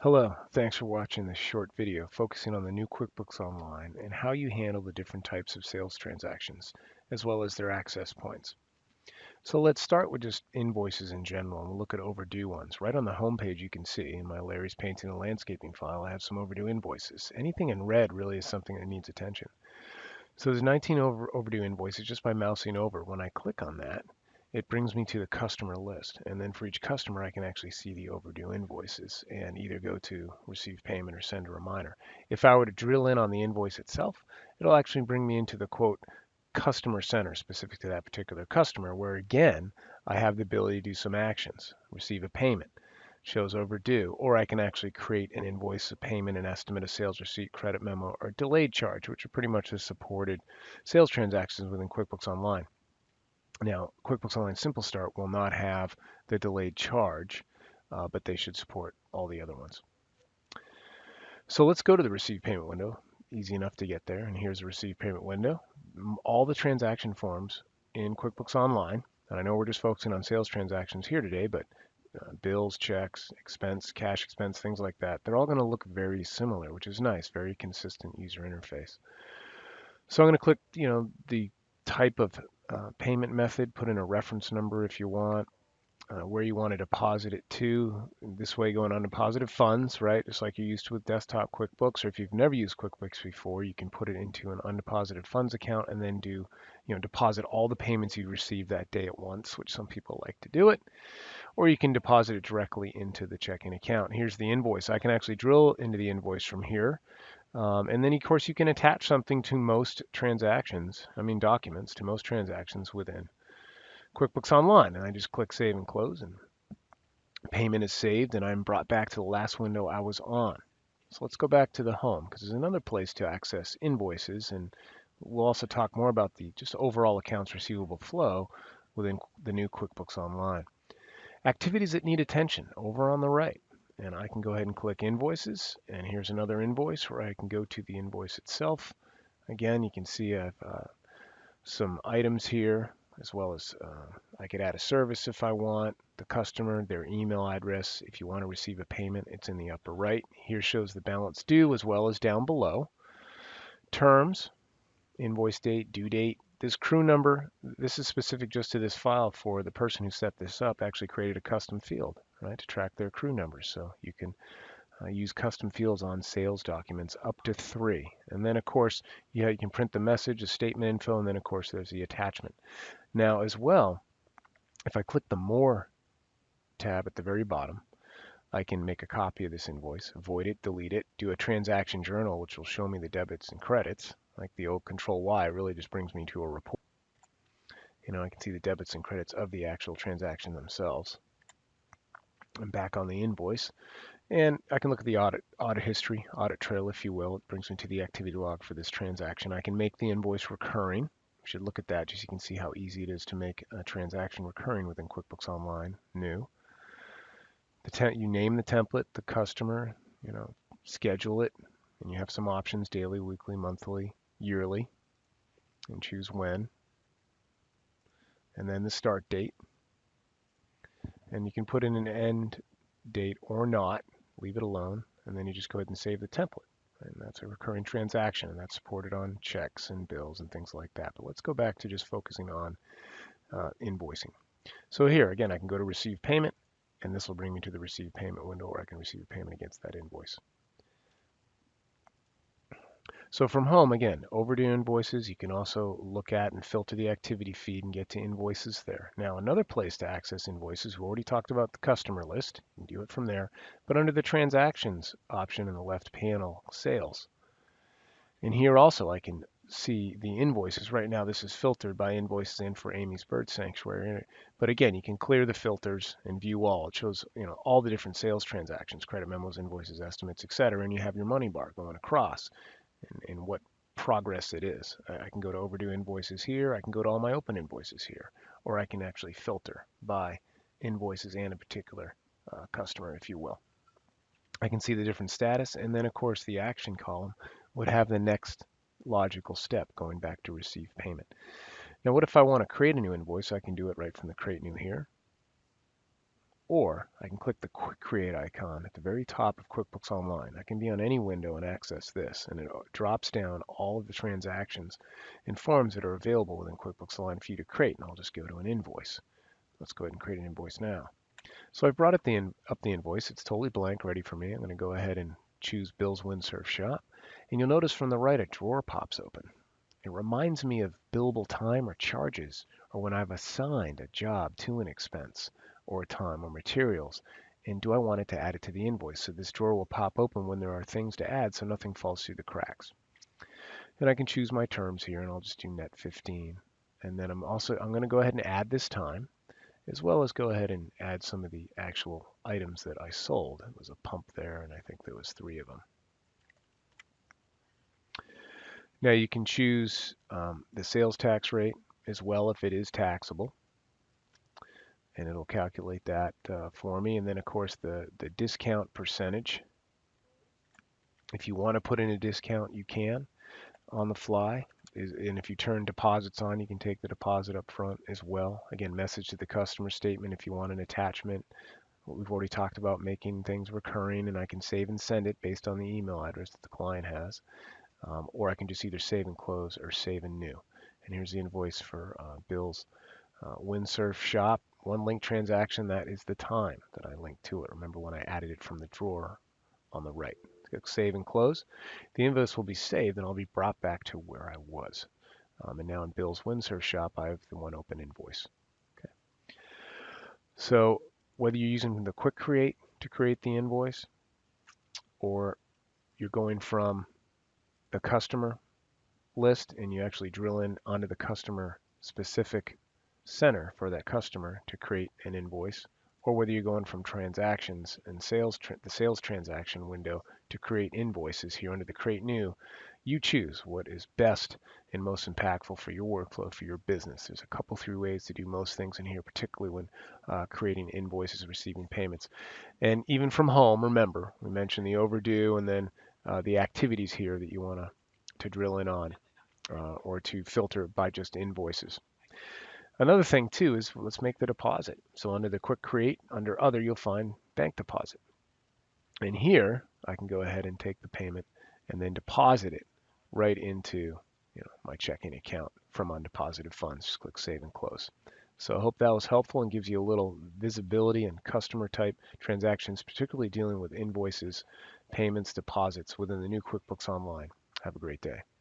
Hello, thanks for watching this short video focusing on the new QuickBooks Online and how you handle the different types of sales transactions, as well as their access points. So let's start with just invoices in general, and we'll look at overdue ones. Right on the home page you can see in my Larry's Painting and Landscaping file, I have some overdue invoices. Anything in red really is something that needs attention. So there's 19 overdue invoices just by mousing over. When I click on that, it brings me to the customer list. And then for each customer, I can actually see the overdue invoices and either go to receive payment or send a reminder. If I were to drill in on the invoice itself, it'll actually bring me into the quote customer center specific to that particular customer, where again, I have the ability to do some actions, receive a payment, shows overdue, or I can actually create an invoice, a payment, an estimate, a sales receipt, credit memo, or delayed charge, which are pretty much the supported sales transactions within QuickBooks Online. Now, QuickBooks Online Simple Start will not have the delayed charge, but they should support all the other ones. So let's go to the receive payment window. Easy enough to get there. And here's the receive payment window. All the transaction forms in QuickBooks Online, and I know we're just focusing on sales transactions here today, but bills, checks, expense, cash expense, things like that, they're all going to look very similar, which is nice, very consistent user interface. So I'm going to click, the type of payment method, put in a reference number if you want, where you want to deposit it to. This way, going on deposited funds, right? Just like you're used to with desktop QuickBooks, or if you've never used QuickBooks before, you can put it into an undeposited funds account and then do, deposit all the payments you received that day at once, which some people like to do it. Or you can deposit it directly into the checking account. Here's the invoice. I can actually drill into the invoice from here. And then, of course, you can attach something to most documents to most transactions within QuickBooks Online. And I just click Save and Close, and payment is saved, and I'm brought back to the last window I was on. So let's go back to the home, because there's another place to access invoices, and we'll also talk more about the just overall accounts receivable flow within the new QuickBooks Online. Activities that need attention over on the right. And I can go ahead and click invoices. And here's another invoice where I can go to the invoice itself. Again, you can see I have some items here, as well as I could add a service if I want, the customer, their email address. If you want to receive a payment, it's in the upper right. Here shows the balance due as well as down below. Terms, invoice date, due date. This crew number, this is specific just to this file for the person who set this up, actually created a custom field, right, to track their crew numbers. So you can use custom fields on sales documents up to 3. And then, of course, you can print the message, the statement info, and then, of course, there's the attachment. Now, as well, if I click the More tab at the very bottom, I can make a copy of this invoice, void it, delete it, do a transaction journal, which will show me the debits and credits. Like the old Control Y really just brings me to a report. I can see the debits and credits of the actual transaction themselves. I'm back on the invoice, and I can look at the audit history, audit trail, if you will. It brings me to the activity log for this transaction. I can make the invoice recurring. You should look at that just so you can see how easy it is to make a transaction recurring within QuickBooks Online, new. You name the template, the customer, schedule it, and you have some options: daily, weekly, monthly, yearly, and choose when. And then the start date. And you can put in an end date or not, leave it alone, and then you just go ahead and save the template. And that's a recurring transaction, and that's supported on checks and bills and things like that. But let's go back to just focusing on invoicing. So here, again, I can go to receive payment, and this will bring me to the receive payment window where I can receive a payment against that invoice. So from home, again, overdue invoices, you can also look at and filter the activity feed and get to invoices there. Now, another place to access invoices, we already talked about the customer list. You can do it from there. But under the transactions option in the left panel, sales. And here also I can see the invoices. Right now this is filtered by invoices in for Amy's Bird Sanctuary. But again, you can clear the filters and view all. It shows all the different sales transactions, credit memos, invoices, estimates, etc. And you have your money bar going across. And what progress it is. I can go to overdue invoices here. I can go to all my open invoices here. Or I can actually filter by invoices and a particular customer, if you will. I can see the different status, and then of course the action column would have the next logical step going back to receive payment. Now what if I want to create a new invoice? I can do it right from the create new here. Or I can click the Quick Create icon at the very top of QuickBooks Online. I can be on any window and access this, and it drops down all of the transactions and forms that are available within QuickBooks Online for you to create, and I'll just go to an invoice. Let's go ahead and create an invoice now. So I brought up the invoice. It's totally blank, ready for me. I'm going to go ahead and choose Bill's Windsurf Shop, and you'll notice from the right a drawer pops open. It reminds me of billable time or charges, or when I've assigned a job to an expense, or time or materials, and do I want it to add it to the invoice? So this drawer will pop open when there are things to add so nothing falls through the cracks. And I can choose my terms here, and I'll just do net 15. And then I'm going to go ahead and add this time, as well as go ahead and add some of the actual items that I sold. There was a pump there, and I think there was 3 of them. Now you can choose the sales tax rate as well if it is taxable, and it'll calculate that for me. And then of course the discount percentage. If you want to put in a discount, you can on the fly. And if you turn deposits on, you can take the deposit up front as well. Again, message to the customer statement if you want an attachment. We've already talked about making things recurring, and I can save and send it based on the email address that the client has. Or I can just either save and close or save and new. And here's the invoice for Bill's Windsurf Shop. One link transaction, that is the time that I linked to it. Remember when I added it from the drawer on the right. Click save and close. The invoice will be saved and I'll be brought back to where I was. And now in Bill's Windsurf Shop, I have the one open invoice. Okay. So whether you're using the Quick Create to create the invoice, or you're going from the customer list and you actually drill in onto the customer specific center for that customer to create an invoice, or whether you're going from transactions and the sales transaction window to create invoices here under the create new, you choose what is best and most impactful for your workflow, for your business. There's a couple 3 ways to do most things in here, particularly when creating invoices and receiving payments. And even from home, remember, we mentioned the overdue and then the activities here that you want to drill in on, or to filter by just invoices. Another thing too is let's make the deposit. So under the Quick Create, under Other, you'll find Bank Deposit. And here I can go ahead and take the payment and then deposit it right into my checking account from undeposited funds. Just click Save and Close. So I hope that was helpful and gives you a little visibility and customer type transactions, particularly dealing with invoices, payments, deposits within the new QuickBooks Online. Have a great day.